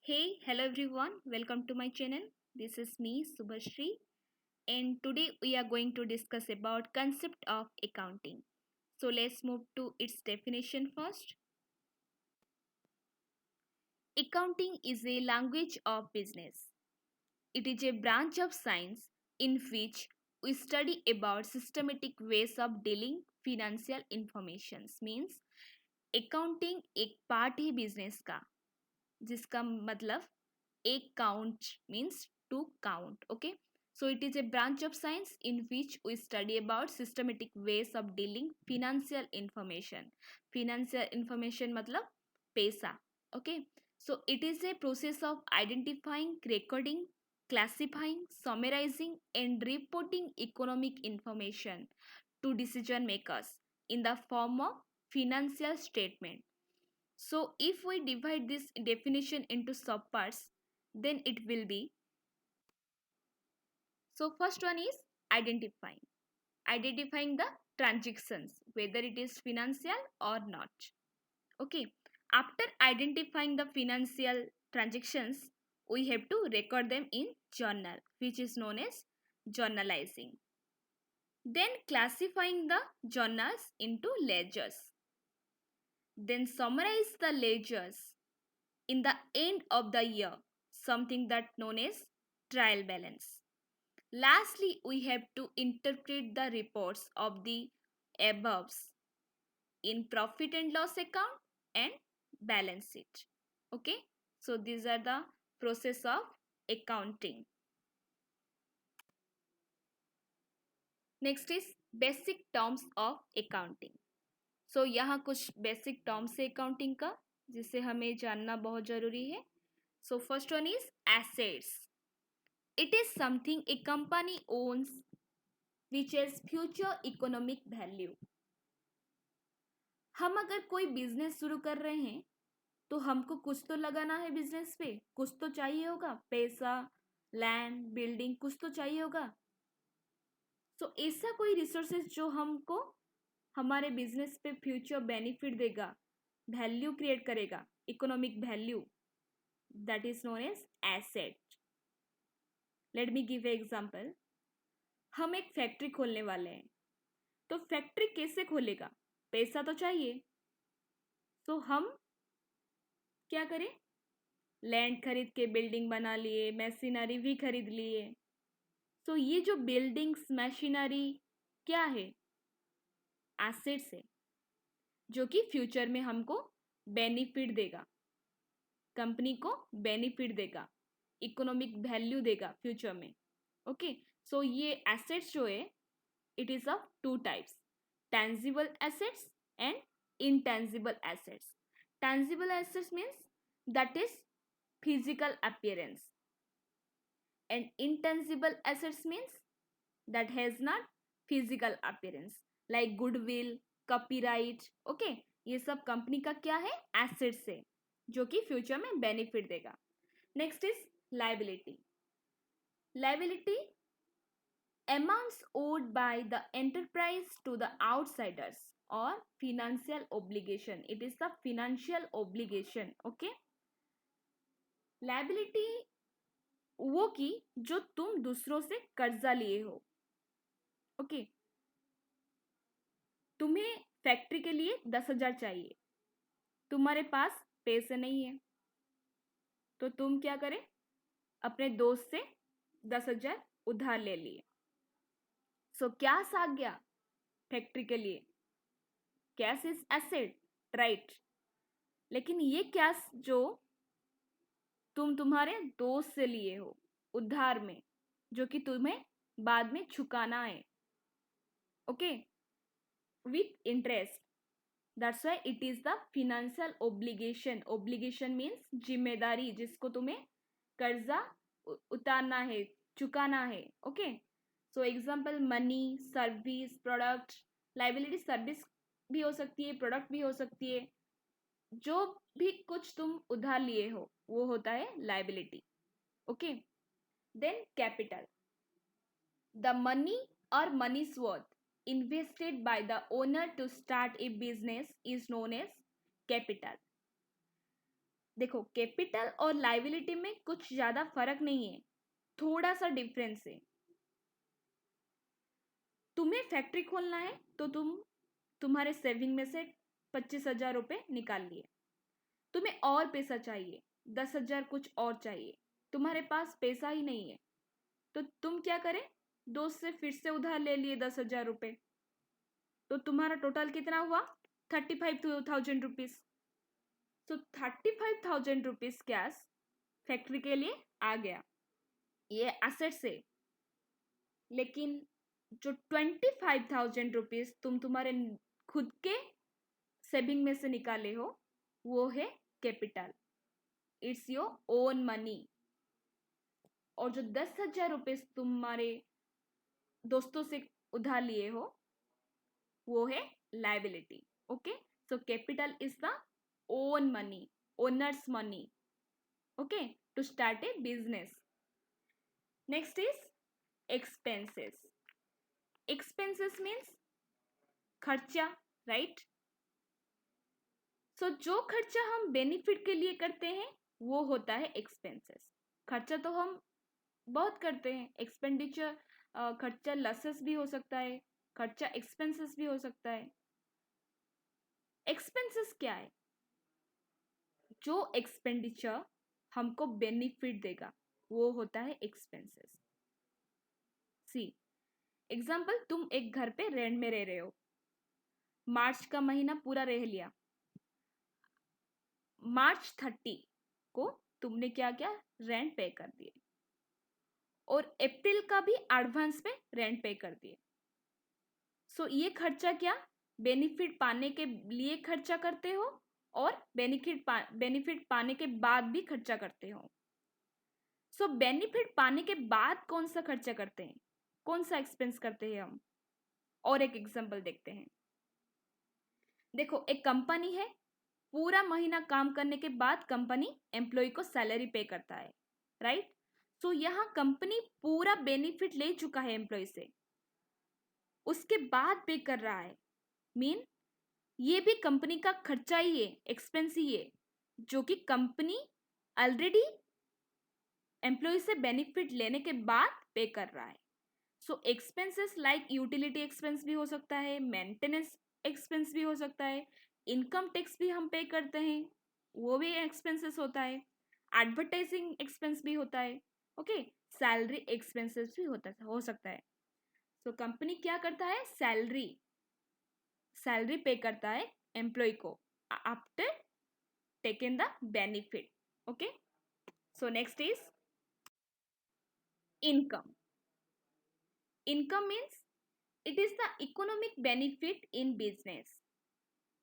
Hello everyone, welcome to my channel. This is me, Subhashri, and today we are going to discuss about concept of accounting. So let's move to its definition first. Accounting is a language of business. It is a branch of science in which we study about systematic ways of dealing financial information. Means accounting एक part है business का जिसका मतलब एक count means to count. Okay, so it is a branch of science in which we study about systematic ways of dealing financial information मतलब पैसा. Okay, so it is a process of identifying, recording, classifying, summarizing and reporting economic information to decision makers in the form of financial statement. So if we divide this definition into subparts, then it will be, so first one is identifying the transactions, whether it is financial or not. Okay, after identifying the financial transactions, we have to record them in journal, which is known as journalizing. Then classifying the journals into ledgers. Then summarize the ledgers in the end of the year, something that known as trial balance. Lastly, we have to interpret the reports of the aboves in profit and loss account and balance sheet. Okay, so these are the process of accounting. Next is basic terms of accounting. So यहाँ कुछ basic terms है accounting का जिसे हमें जानना बहुत जरूरी है. So first one is assets. It is something a company owns which has future economic value. हम अगर कोई बिजनेस शुरू कर रहे हैं तो हमको कुछ तो लगाना है बिजनेस पे, कुछ तो चाहिए होगा, पैसा, लैंड, बिल्डिंग, कुछ तो चाहिए होगा. सो ऐसा कोई रिसोर्सेज जो हमको हमारे बिजनेस पे फ्यूचर बेनिफिट देगा, वैल्यू क्रिएट करेगा, economic value, that is known as asset. Let me give a example. हम एक फैक्ट्री खोलने वाले हैं, तो फैक्ट्री कैसे खोलेगा, पैसा तो चाहिए. तो हम क्या करें, लैंड खरीद के बिल्डिंग बना लिए, मशीनरी भी खरीद लिए. तो ये जो बिल्डिंग्स, मशीनरी क्या है, एसेट्स है जो कि फ्यूचर में हमको बेनिफिट देगा, कंपनी को बेनिफिट देगा, इकोनॉमिक वैल्यू देगा फ्यूचर में. ओके, सो ये एसेट्स जो है it is of two types, tangible assets and intangible assets. Tangible assets means that is physical appearance, and intangible assets means that has not physical appearance, like goodwill, copyright. Okay, ये सब company का क्या है, assets है जो कि future में benefit देगा. Next is liability. Liability amounts owed by the enterprise to the outsiders or financial obligation. It is the financial obligation. Okay, liability वो की जो तुम दूसरों से कर्जा लिए हो. ओके, तुम्हें फैक्ट्री के लिए 10,000 चाहिए, तुम्हारे पास पैसे नहीं है, तो तुम क्या करें, अपने दोस्त से 10,000 उधार ले लिए. सो कैश आ गया फैक्ट्री के लिए, कैश इज एसेट, राइट. लेकिन ये कैश जो तुम तुम्हारे दोस्त से लिए हो उधार में, जो कि तुम्हें बाद में चुकाना है, okay, with interest, that's why it is the financial obligation. Obligation means जिम्मेदारी, जिसको तुम्हें कर्जा उतारना है, चुकाना है. Okay, so example money, service, product. Liability service भी हो सकती है, प्रोडक्ट भी हो सकती है, जो भी कुछ तुम उधार लिए हो वो होता है liability. Okay, then capital. The money और money's worth invested by the owner to start a business is known as capital. देखो, कैपिटल और लाइबिलिटी में कुछ ज़्यादा फर्क नहीं है, थोड़ा सा डिफरेंस है। तुम्हें फैक्ट्री खोलना है तो तुम्हारे सेविंग में से 25,000 रुपये निकाल लिए। तुम्हें और पैसा चाहिए, 10,000 कुछ और चाहिए, तुम्हारे पास पैसा ही नहीं है, तो तुम क्या करें, दोस्त से फिर से उधार ले लिए 10,000 रुपये। तो तुम्हारा टोटल कितना हुआ, 35,000 रुपीज। तो 35,000 रुपीज कैश फैक्ट्री के लिए आ गया, ये एसेट से। लेकिन जो 25,000 रुपीज तुम तुम्हारे खुद के सेविंग में से निकाले हो, वो है capital, it's your own money. और जो 10,000 रुपीज तुम्हारे दोस्तों से उधार लिए हो, वो है liability. Okay, so capital is the own money, owners money, okay, to start a business. Next is expenses. Expenses means खर्चा, राइट। सो जो खर्चा हम बेनिफिट के लिए करते हैं वो होता है एक्सपेंसेस। खर्चा तो हम बहुत करते हैं, एक्सपेंडिचर, खर्चा लसेस भी हो सकता है, खर्चा एक्सपेंसेस भी हो सकता है। एक्सपेंसेस क्या है, जो एक्सपेंडिचर हमको बेनिफिट देगा वो होता है एक्सपेंसेस। सी एग्जाम्पल, तुम एक घर पे रेंट में रह रहे हो, मार्च का महीना पूरा रह लिया, मार्च 30 को तुमने क्या किया, रेंट पे कर दिए, और अप्रैल का भी एडवांस में रेंट पे कर दिए। सो ये खर्चा क्या, बेनिफिट पाने के लिए खर्चा करते हो और बेनिफिट पाने के बाद भी खर्चा करते हो। सो बेनिफिट पाने के बाद कौन सा खर्चा करते हैं, कौन सा एक्सपेंस करते हैं हम, और एक एग्जांपल देखते हैं। देखो, एक कंपनी है, पूरा महीना काम करने के बाद कंपनी एम्प्लॉय को सैलरी पे करता है, राइट। सो यहाँ कंपनी पूरा बेनिफिट ले चुका है एम्प्लॉय से, उसके बाद पे कर रहा है, मीन ये भी कंपनी का खर्चा ही है, एक्सपेंस ही है, जो कि कंपनी ऑलरेडी एम्प्लॉय से बेनिफिट लेने के बाद पे कर रहा है। सो एक्सपेंसेस लाइक यूटिलिटी एक्सपेंस भी हो सकता है, मेंटेनेंस एक्सपेंस भी हो सकता है, इनकम टैक्स भी हम पे करते हैं, वो भी एक्सपेंसेस होता है, एडवर्टाइजिंग एक्सपेंस भी होता है, ओके, सैलरी एक्सपेंसेस भी हो सकता है। सो कंपनी क्या करता है, सैलरी पे करता है एम्प्लॉय को after taking the benefit, okay. So next is income. Income means it is the economic benefit in business.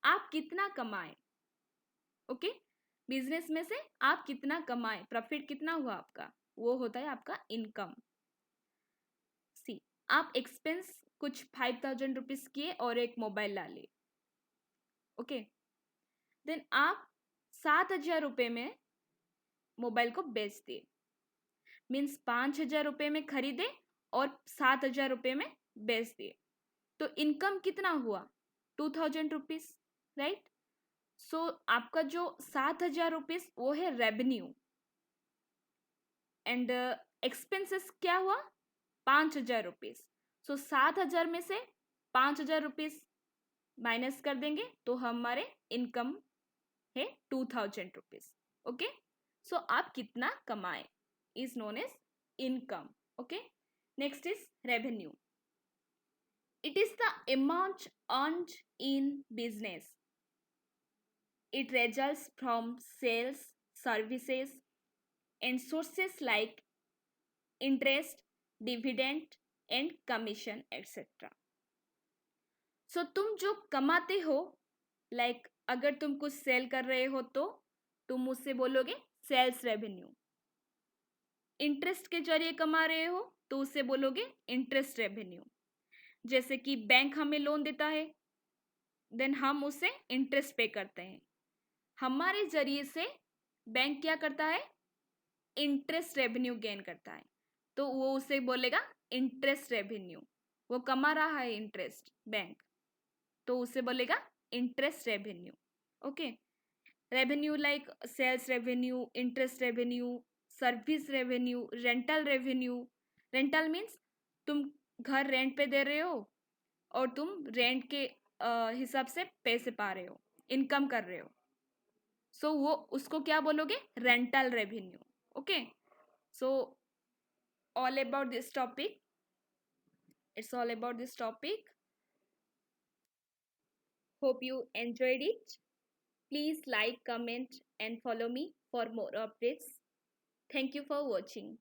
आप कितना कमाए, ओके, बिजनेस में से आप कितना कमाए, प्रॉफिट कितना हुआ आपका, वो होता है आपका इनकम। सी आप एक्सपेंस कुछ 5,000 रुपीज किए और एक मोबाइल ला लिए, ओके, देन आप 7,000 रुपये में मोबाइल को बेच दिए, मीन्स 5,000 रुपये में खरीदे और 7,000 रुपये में बेच दिए, तो इनकम कितना हुआ, 2,000 रुपीज, राइट। सो आपका जो 7,000 रुपीज वो है रेवेन्यू, एंड एक्सपेंसेस क्या हुआ, 5,000 रुपीज। सो 7,000 में से 5,000 रुपीज माइनस कर देंगे तो हमारे इनकम है 2,000 रुपीज, ओके। सो आप कितना कमाए is known as income, okay. Next is revenue. It is the amount earned in business, it results from sales, services, and sources like interest, dividend, and commission, etc. So तुम जो कमाते हो, like अगर तुम कुछ सेल कर रहे हो तो तुम उससे बोलोगे सेल्स रेवेन्यू, इंटरेस्ट के जरिए कमा रहे हो तो उससे बोलोगे इंटरेस्ट रेवेन्यू। जैसे कि बैंक हमें लोन देता है, देन हम उससे इंटरेस्ट पे करते हैं, हमारे जरिए से बैंक क्या करता है, इंटरेस्ट रेवेन्यू गेन करता है, तो वो उसे बोलेगा इंटरेस्ट रेवेन्यू, वो कमा रहा है इंटरेस्ट बैंक, तो उसे बोलेगा interest revenue, okay. Revenue like sales revenue, interest revenue, service revenue, rental revenue. Rental means तुम घर रेंट पे दे रहे हो और तुम रेंट के हिसाब से पैसे पा रहे हो, इनकम कर रहे हो, सो वो उसको क्या बोलोगे? Rental revenue. Okay, so all about this topic, it's all about this topic. Hope you enjoyed it. Please like, comment and follow me for more updates. Thank you for watching.